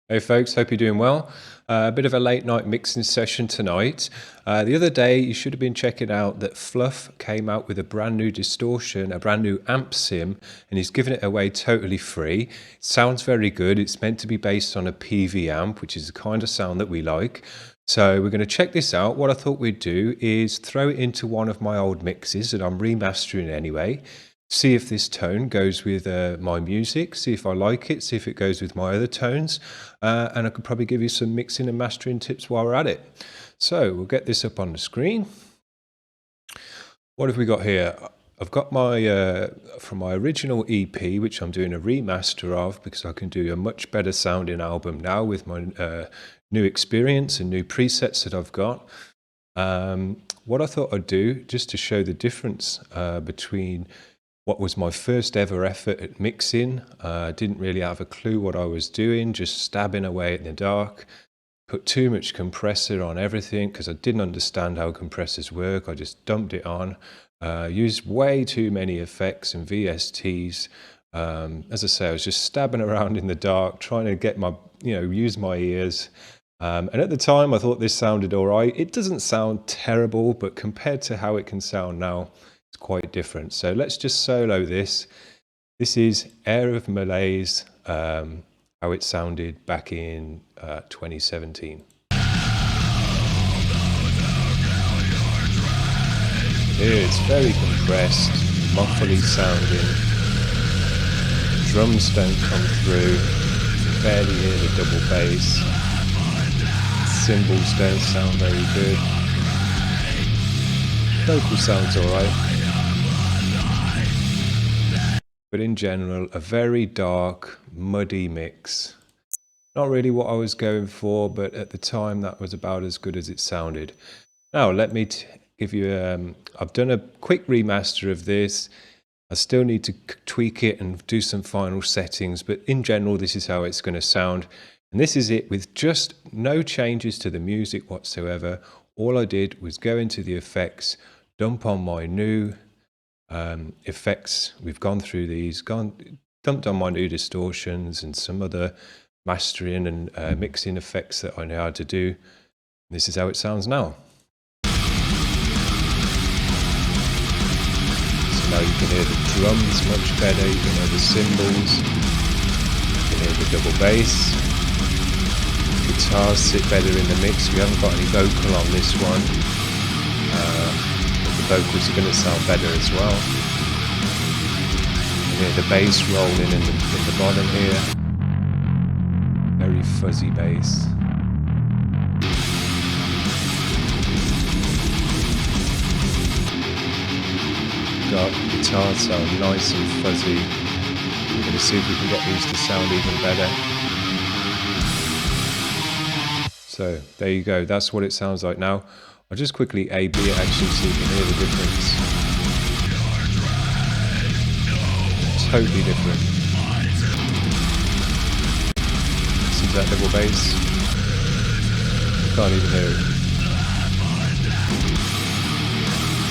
Hey folks, hope you're doing well. A bit of a late night mixing session tonight. The other day you should have been checking out that Fluff came out with a brand new distortion, a brand new amp sim, and he's giving it away totally free. It sounds very good. It's meant to be based on a PV amp, which is the kind of sound that we like. So we're going to check this out. What I thought we'd do is throw it into one of my old mixes that I'm remastering anyway. See if this tone goes with my music, see if I like it, see if it goes with my other tones, and I could probably give you some mixing and mastering tips while we're at it. So we'll get this up on the screen. What have we got here? I've got my, from my original EP, which I'm doing a remaster of because I can do a much better sounding album now with my new experience and new presets that I've got. What I thought I'd do, just to show the difference between what was my first ever effort at mixing. Didn't really have a clue what I was doing, just stabbing away in the dark. Put too much compressor on everything because I didn't understand how compressors work. I just dumped it on. Used way too many effects and VSTs. As I say, I was just stabbing around in the dark, trying to get my, use my ears. And at the time I thought this sounded all right. It doesn't sound terrible, but compared to how it can sound now, it's quite different. So let's just solo this. This is Air of Malaise, how it sounded back in 2017. It's very compressed, muffly sounding. Drums don't come through. Barely hear the double bass. Cymbals don't sound very good. Vocal sounds alright. But in general, a very dark, muddy mix. Not really what I was going for, but at the time that was about as good as it sounded. Now let me give you, I've done a quick remaster of this. I still need to tweak it and do some final settings, but in general this is how it's going to sound. And this is it with just no changes to the music whatsoever. All I did was go into the effects, dump on my new effects. We've gone through these, dumped on my new distortions and some other mastering and mixing effects that I know how to do. This is how it sounds now. So now you can hear the drums much better, you can hear the cymbals, you can hear the double bass. Guitars sit better in the mix. We haven't got any vocal on this one. The vocals are going to sound better as well. You hear the bass rolling in the bottom here. Very fuzzy bass. Got guitars sound nice and fuzzy. We're going to see if we can get these to sound even better. So there you go, that's what it sounds like now. I'll just quickly A-B it actually so you can hear the difference. Totally different. See that double bass? You can't even hear it.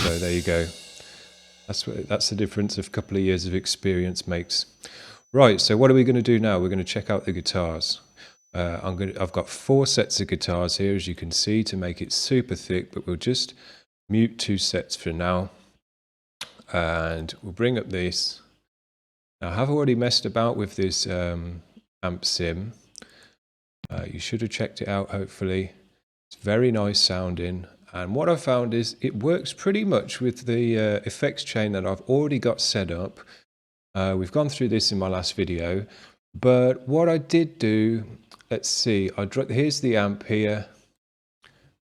So there you go. That's the difference a couple of years of experience makes. Right, so what are we going to do now? We're going to check out the guitars. I've got 4 sets of guitars here, as you can see, to make it super thick, but we'll just mute 2 sets for now. And we'll bring up this. Now, I have already messed about with this amp sim. You should have checked it out, hopefully. It's very nice sounding. And what I found is it works pretty much with the effects chain that I've already got set up. We've gone through this in my last video. But what I did do, let's see, here's the amp here.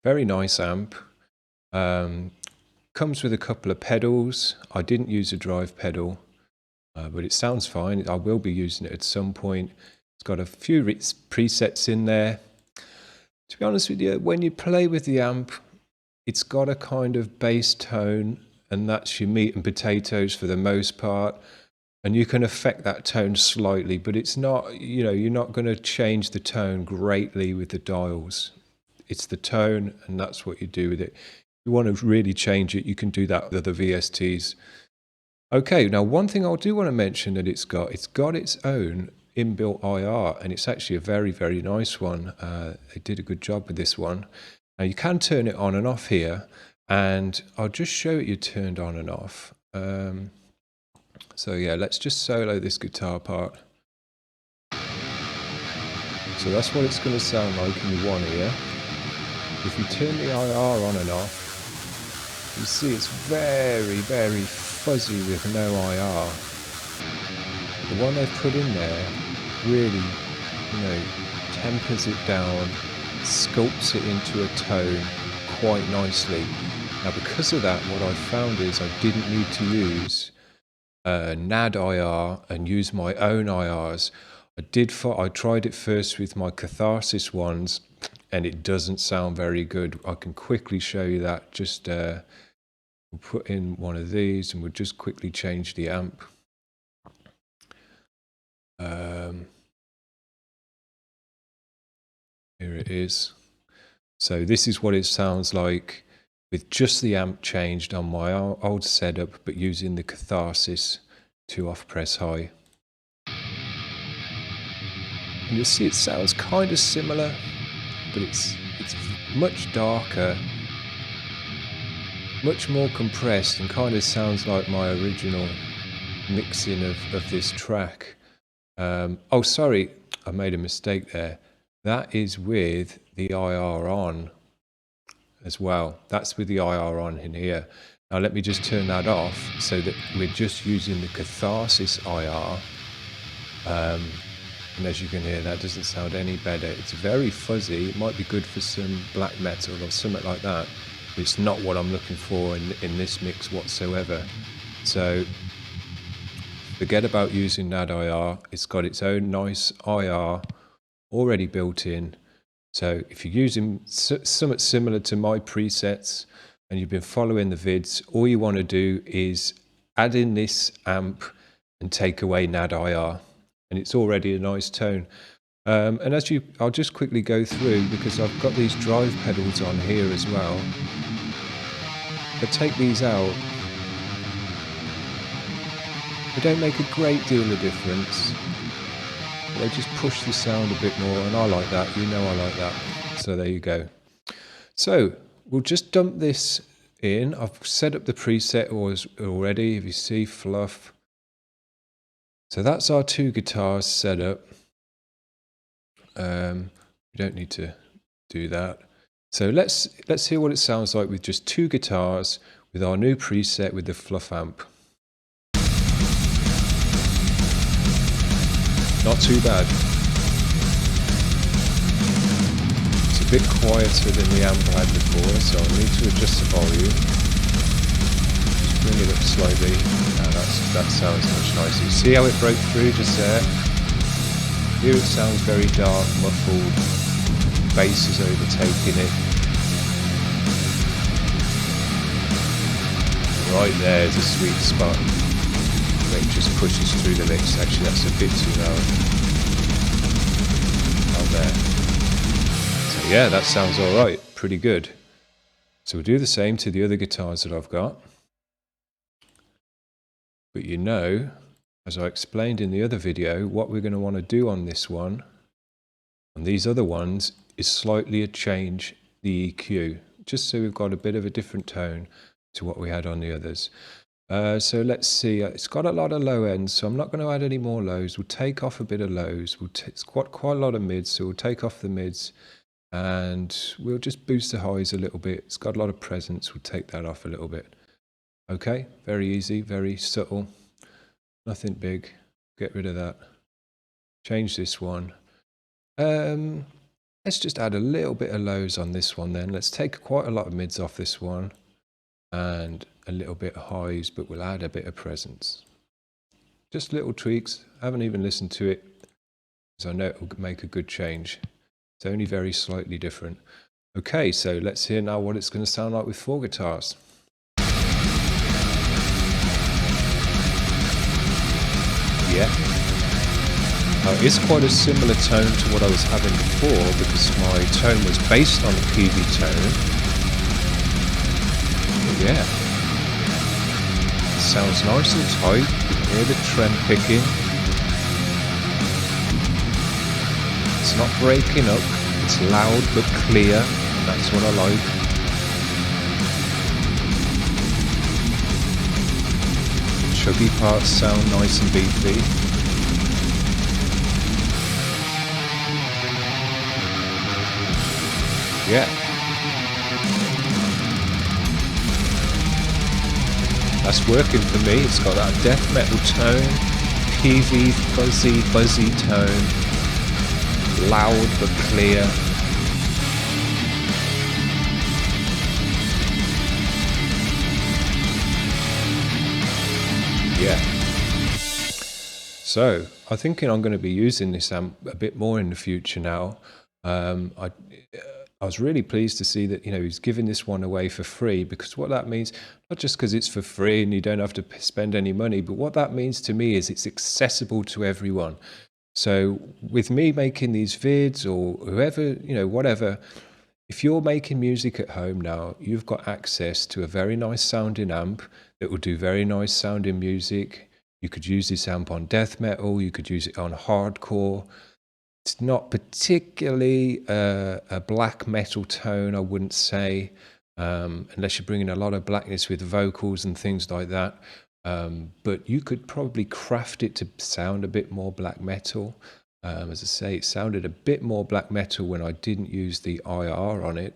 Very nice amp. Comes with a couple of pedals. I didn't use a drive pedal, but it sounds fine. I will be using it at some point. It's got a few presets in there. To be honest with you, when you play with the amp, it's got a kind of bass tone, and that's your meat and potatoes for the most part. And you can affect that tone slightly, but it's not, you're not going to change the tone greatly with the dials. It's the tone, and that's what you do with it. If you want to really change it, you can do that with the VSTs. Okay, now one thing I do want to mention that it's got its own inbuilt IR, and it's actually a very, very nice one. They did a good job with this one. Now you can turn it on and off here, and I'll just show you turned on and off. So yeah, let's just solo this guitar part. So that's what it's going to sound like in your one ear. If you turn the IR on and off, you see it's very, very fuzzy with no IR. The one they've put in there really, tempers it down, sculpts it into a tone quite nicely. Now because of that, what I found is I didn't need to use NAD IR and use my own IRs. I tried it first with my Catharsis ones, and it doesn't sound very good. I can quickly show you that. Just we'll put in one of these, and we'll just quickly change the amp. Here it is. So this is what it sounds like with just the amp changed on my old setup, but using the Catharsis 2 off press high. And you'll see it sounds kind of similar, but it's much darker, much more compressed, and kind of sounds like my original mixing of this track. Oh, sorry, I made a mistake there. That is with the IR on as well. That's with the IR on in here. Now let me just turn that off so that we're just using the Catharsis IR. And as you can hear, that doesn't sound any better. It's very fuzzy. It might be good for some black metal or something like that. It's not what I'm looking for in this mix whatsoever. So forget about using NAD IR. It's got its own nice IR already built in. So if you're using something similar to my presets and you've been following the vids, all you want to do is add in this amp and take away NAD IR. And it's already a nice tone. And I'll just quickly go through, because I've got these drive pedals on here as well. But take these out. They don't make a great deal of difference. They just push the sound a bit more, and I like that. You know I like that. So there you go. So we'll just dump this in. I've set up the preset already. If you see Fluff. So that's our 2 guitars set up. We don't need to do that. So let's hear what it sounds like with just 2 guitars with our new preset with the Fluff amp. Not too bad. It's a bit quieter than the amp I had before, so I'll need to adjust the volume. Bring it up slightly. That sounds much nicer. You see how it broke through just there? Here it sounds very dark, muffled. Bass is overtaking it. Right there is a sweet spot. It just pushes through the mix. Actually, that's a bit too loud. Out there. So yeah, that sounds alright. Pretty good. So we'll do the same to the other guitars that I've got. But as I explained in the other video, what we're going to want to do on this one, on these other ones, is slightly change the EQ, just so we've got a bit of a different tone to what we had on the others. So let's see, it's got a lot of low ends, so I'm not going to add any more lows. We'll take off a bit of lows. It's got quite a lot of mids, so we'll take off the mids, and we'll just boost the highs a little bit. It's got a lot of presence. We'll take that off a little bit. Okay, very easy, very subtle, nothing big. Get rid of that. Change this one. Let's just add a little bit of lows on this one then. Let's take quite a lot of mids off this one and a little bit of highs, but we'll add a bit of presence. Just little tweaks. I haven't even listened to it, because I know it will make a good change. It's only very slightly different. Okay, so let's hear now what it's going to sound like with 4 guitars. Yeah. It's quite a similar tone to what I was having before, because my tone was based on a PV tone. But yeah, it sounds nice and tight. You can hear the trem picking. It's not breaking up, it's loud but clear, and that's what I like. The chuggy parts sound nice and beefy. Yeah. That's working for me. It's got that death metal tone, peavy, fuzzy, buzzy tone, loud but clear. Yeah. So I'm thinking I'm going to be using this amp a bit more in the future now. I was really pleased to see that, he's giving this one away for free, because what that means, not just because it's for free and you don't have to spend any money, but what that means to me is it's accessible to everyone. So with me making these vids, or whoever, whatever, if you're making music at home now, you've got access to a very nice sounding amp that will do very nice sounding music. You could use this amp on death metal, you could use it on hardcore. It's not particularly a black metal tone, I wouldn't say, unless you're bringing a lot of blackness with vocals and things like that. But you could probably craft it to sound a bit more black metal. As I say, it sounded a bit more black metal when I didn't use the IR on it,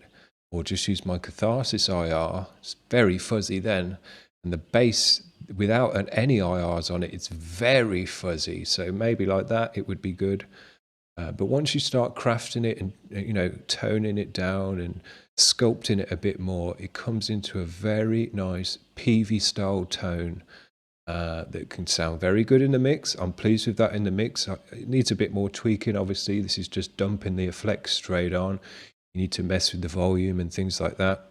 or just use my Catharsis IR. It's very fuzzy then, and the bass, without any IRs on it, it's very fuzzy. So maybe like that, it would be good. But once you start crafting it and toning it down and sculpting it a bit more, it comes into a very nice PV style tone that can sound very good in the mix. I'm pleased with that in the mix. It needs a bit more tweaking, obviously. This is just dumping the effects straight on. You need to mess with the volume and things like that.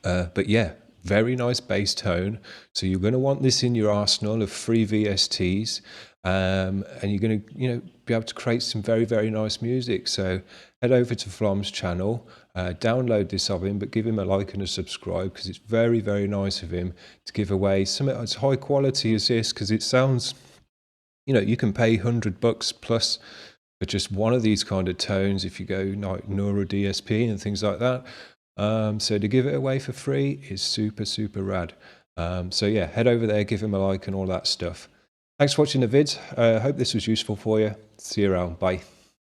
But yeah, very nice bass tone. So you're going to want this in your arsenal of free VSTs. And you're going to be able to create some very, very nice music. So head over to Flom's channel, download this of him, but give him a like and a subscribe, because it's very, very nice of him to give away something as high quality as this, because it sounds, you can pay $100 plus for just one of these kind of tones if you go like Neuro DSP and things like that. So to give it away for free is super, super rad. So yeah, head over there, give him a like and all that stuff. Thanks for watching the vids. I hope this was useful for you. See you around. Bye.